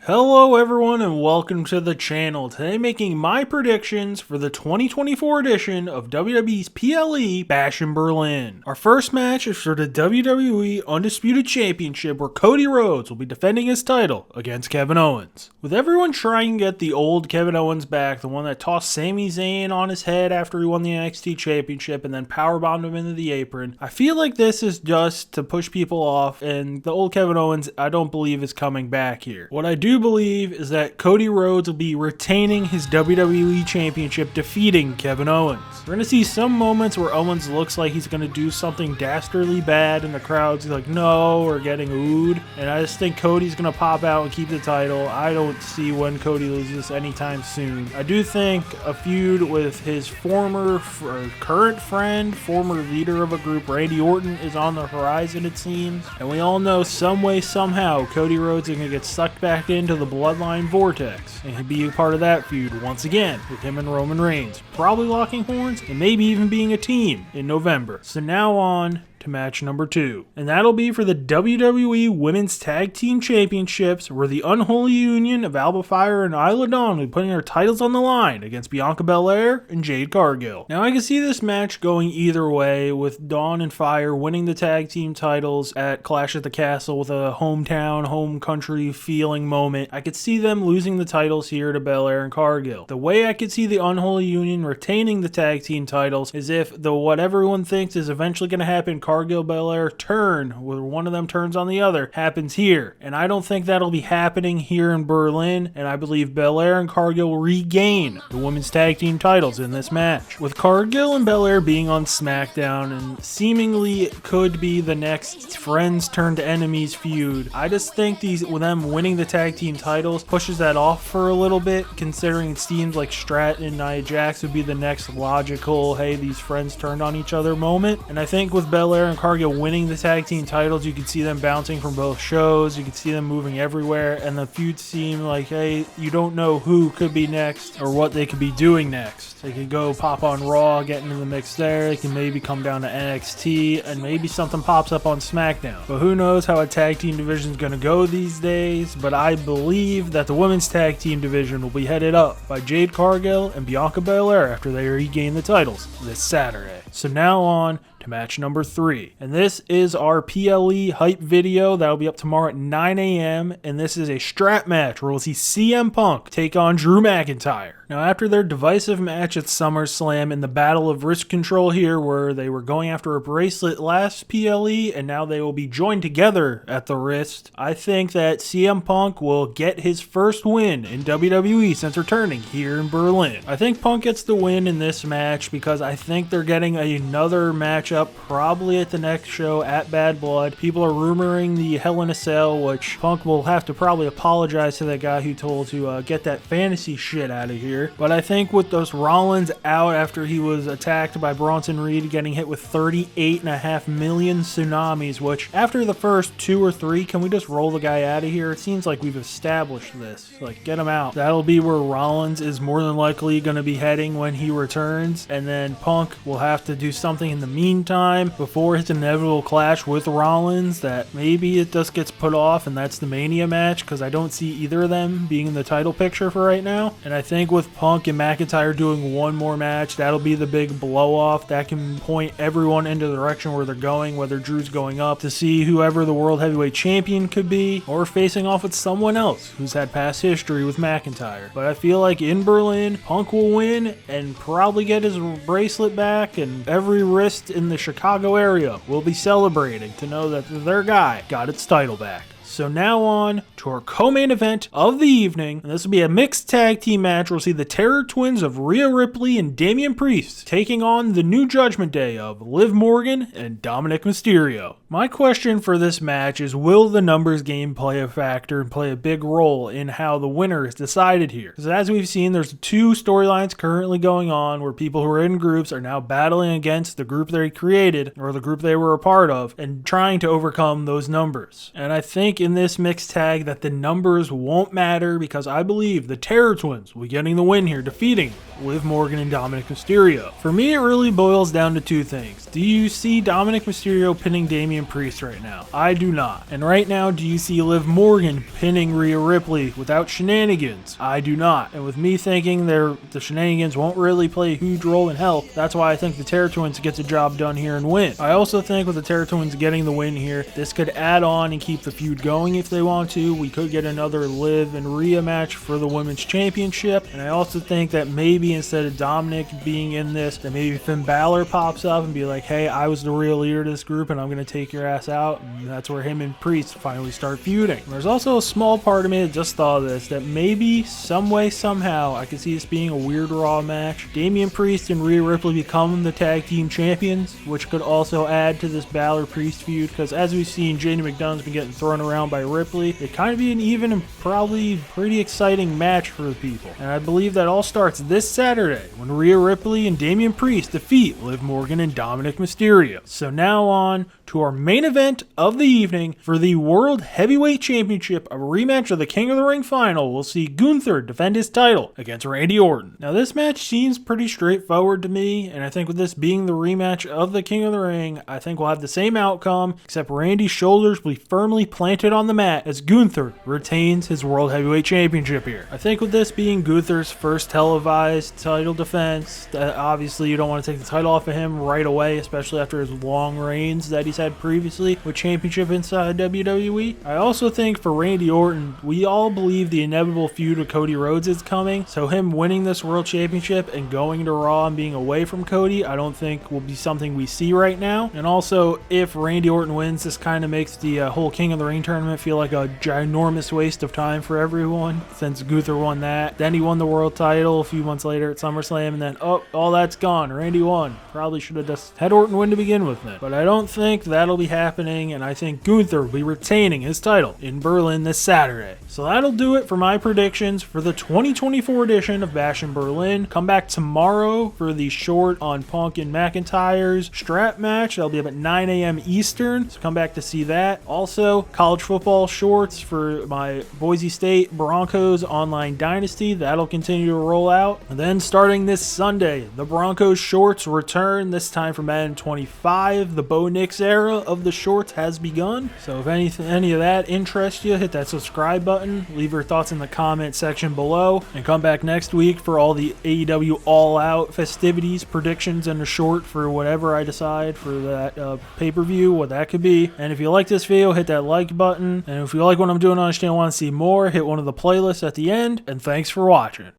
Hello everyone and welcome to the channel. Today making my predictions for the 2024 edition of WWE's PLE Bash in Berlin. Our first match is for the WWE Undisputed Championship where Cody Rhodes will be defending his title against Kevin Owens. With everyone trying to get the old Kevin Owens back, the one that tossed Sami Zayn on his head after he won the NXT Championship and then powerbombed him into the apron, I feel like this is just to push people off, and the old Kevin Owens I don't believe is coming back here. What I do believe is that Cody Rhodes will be retaining his WWE Championship, defeating Kevin Owens. We're going to see some moments where Owens looks like he's going to do something dastardly bad and the crowd's like no, or getting oohed, and I just think Cody's going to pop out and keep the title. I don't see when Cody loses anytime soon. I do think a feud with his current friend, former leader of a group, Randy Orton, is on the horizon, it seems, and we all know some way, somehow, Cody Rhodes is going to get sucked back into the Bloodline vortex and he'd be a part of that feud once again with him and Roman Reigns, probably locking horns and maybe even being a team in November. So now on to match number 2, and that'll be for the WWE Women's Tag Team Championships, where the unholy union of Alba Fire and Isla Dawn will be putting their titles on the line against Bianca Belair and Jade Cargill. Now I can see this match going either way, with Dawn and Fire winning the tag team titles at Clash at the Castle with a hometown, home country feeling moment. I could see them losing the titles here to Belair and Cargill. The way I could see the unholy union retaining the tag team titles is if what everyone thinks is eventually going to happen, Cargill Belair turn, where one of them turns on the other, happens here. And I don't think that'll be happening here in Berlin, and I believe Belair and Cargill will regain the women's tag team titles in this match. With Cargill and Belair being on SmackDown and seemingly could be the next friends turned enemies feud, I just think them winning the tag team titles pushes that off for a little bit, considering it seems like Stratton and Nia Jax would be the next logical, hey, these friends turned on each other moment. And I think with Belair and Cargill winning the tag team titles, you can see them bouncing from both shows, you can see them moving everywhere, and the feuds seem like, hey, you don't know who could be next or what they could be doing next. They could go pop on Raw, get into the mix there, they can maybe come down to NXT, and maybe something pops up on SmackDown. But who knows how a tag team division is going to go these days, but I believe that the women's tag team division will be headed up by Jade Cargill and Bianca Belair after they regain the titles this Saturday. So now on to match number 3, and this is our PLE hype video that'll be up tomorrow at 9 a.m. and this is a strap match where we'll see CM Punk take on Drew McIntyre. Now, after their divisive match at SummerSlam in the battle of wrist control here, where they were going after a bracelet last PLE and now they will be joined together at the wrist, I think that CM Punk will get his first win in WWE since returning here in Berlin. I think Punk gets the win in this match because I think they're getting another matchup probably at the next show at Bad Blood. People are rumoring the Hell in a Cell, which Punk will have to probably apologize to that guy who told to get that fantasy shit out of here. But I think with those Rollins out after he was attacked by Bronson Reed, getting hit with 38.5 million tsunamis, which after the first 2 or 3, can we just roll the guy out of here? It seems like we've established this. Like, get him out. That'll be where Rollins is more than likely going to be heading when he returns, and then Punk will have to do something in the meantime before his inevitable clash with Rollins that maybe it just gets put off, and that's the Mania match, because I don't see either of them being in the title picture for right now. And I think with Punk and McIntyre doing one more match, that'll be the big blow off that can point everyone into the direction where they're going, whether Drew's going up to see whoever the World Heavyweight Champion could be, or facing off with someone else who's had past history with McIntyre. But I feel like in Berlin, Punk will win and probably get his bracelet back, and every wrist in the Chicago area will be celebrating to know that their guy got its title back. So now on to our co-main event of the evening, and this will be a mixed tag team match. We'll see the Terror Twins of Rhea Ripley and Damian Priest taking on the new Judgment Day of Liv Morgan and Dominic Mysterio. My question for this match is, will the numbers game play a factor and play a big role in how the winner is decided here? Because as we've seen, there's 2 storylines currently going on where people who are in groups are now battling against the group they created or the group they were a part of and trying to overcome those numbers. And I think in this mixed tag that the numbers won't matter because I believe the Terror Twins will be getting the win here, defeating Liv Morgan and Dominic Mysterio. For me, it really boils down to two things. Do you see Dominic Mysterio pinning Damian Priest right now? I do not. And right now, do you see Liv Morgan pinning Rhea Ripley without shenanigans? I do not. And with me thinking the shenanigans won't really play a huge role in health, that's why I think the Terror Twins get the job done here and win. I also think with the Terror Twins getting the win here, this could add on and keep the feud going if they want to. We could get another Liv and Rhea match for the Women's Championship. And I also think that maybe instead of Dominic being in this, that maybe Finn Balor pops up and be like, hey, I was the real leader of this group and I'm going to take your ass out. And that's where him and Priest finally start feuding. There's also a small part of me that just thought of this, that maybe some way, somehow, I could see this being a weird Raw match. Damian Priest and Rhea Ripley become the tag team champions, which could also add to this Balor-Priest feud, because as we've seen, JD McDonagh's been getting thrown around by Ripley. It kind of be an even and probably pretty exciting match for the people. And I believe that all starts this Saturday when Rhea Ripley and Damian Priest defeat Liv Morgan and Dominic Mysterio. So now on to our main event of the evening for the World Heavyweight Championship, a rematch of the King of the Ring final. We'll see Gunther defend his title against Randy Orton. Now this match seems pretty straightforward to me, and I think with this being the rematch of the King of the Ring, I think we'll have the same outcome, except Randy's shoulders will be firmly planted on the mat as Gunther retains his World Heavyweight Championship here. I think with this being Gunther's first televised title defense, that obviously you don't want to take the title off of him right away, especially after his long reigns that he's had previously with championship inside WWE. I also think for Randy Orton, we all believe the inevitable feud with Cody Rhodes is coming, so him winning this World Championship and going to Raw and being away from Cody, I don't think will be something we see right now. And also, if Randy Orton wins, this kind of makes the whole King of the Ring tournament feel like a ginormous waste of time for everyone, since Gunther won that. Then he won the world title a few months later at SummerSlam, and then, oh, all that's gone. Randy won. Probably should have just had Orton win to begin with then. But I don't think that'll be happening, and I think Gunther will be retaining his title in Berlin this Saturday. So that'll do it for my predictions for the 2024 edition of Bash in Berlin. Come back tomorrow for the short on Punk and McIntyre's strap match. That'll be up at 9 a.m. Eastern, so come back to see that. Also, college football shorts for my Boise State Broncos online dynasty. That'll continue to roll out. And then starting this Sunday, the Broncos shorts return, this time for Madden 25. The Bo Nix era of the shorts has begun. So if any of that interests you, hit that subscribe button. Leave your thoughts in the comment section below. And come back next week for all the AEW All Out festivities, predictions, and a short for whatever I decide for that pay-per-view, what that could be. And if you like this video, hit that like button. And if you like what I'm doing on this channel and want to see more, hit one of the playlists at the end. And thanks for watching.